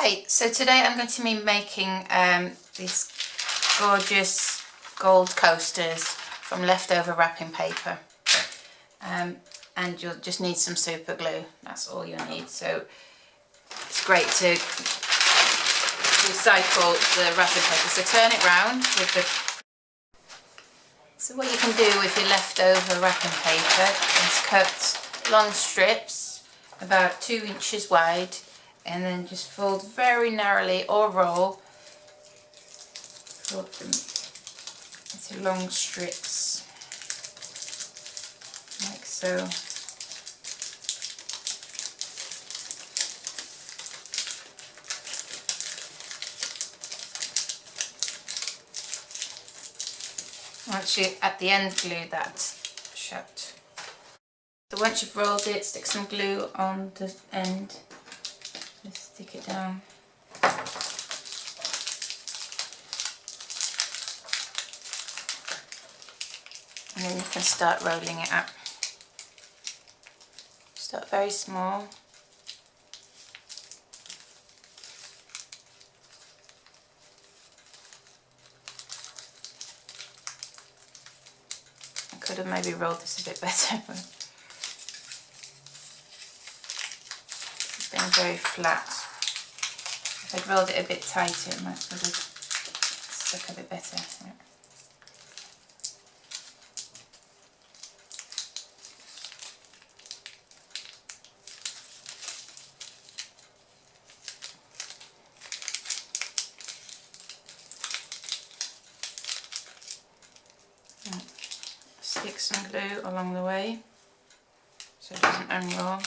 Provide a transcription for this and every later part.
Hi, so today I'm going to be making these gorgeous gold coasters from leftover wrapping paper. And you'll just need some super glue, that's all you'll need. So it's great to recycle the wrapping paper. So turn it round with the... So what you can do with your leftover wrapping paper is cut long strips about 2 inches wide, and then just fold very narrowly or roll, fold them into long strips like so. Once you at the end glue that shut. So once you've rolled it, stick some glue on the end. Just stick it down. And then you can start rolling it up. Start very small. I could have maybe rolled this a bit better, but it's been very flat. If I'd rolled it a bit tighter, it might would have stuck a bit better. Yeah. Stick some glue along the way so it doesn't unroll.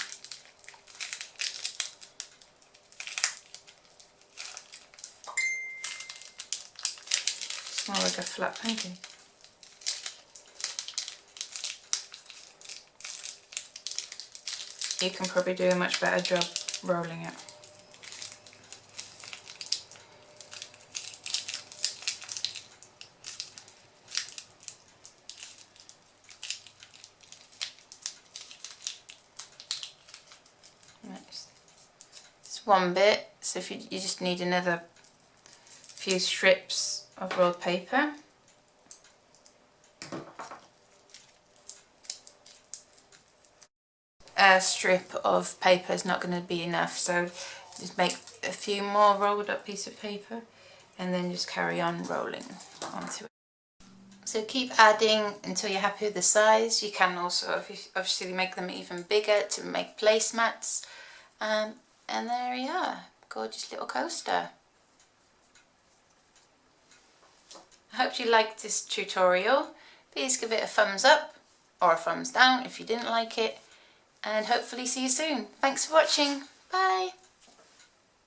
It's more like a flat pancake. You can probably do a much better job rolling it. It's one bit, so if you just need another few strips of rolled paper. A strip of paper is not going to be enough, so just make a few more rolled up pieces of paper and then just carry on rolling onto it. So keep adding until you're happy with the size. You can also obviously make them even bigger to make placemats. And there you are, gorgeous little coaster. I hope you liked this tutorial. Please give it a thumbs up or a thumbs down if you didn't like it, and hopefully see you soon. Thanks for watching. Bye.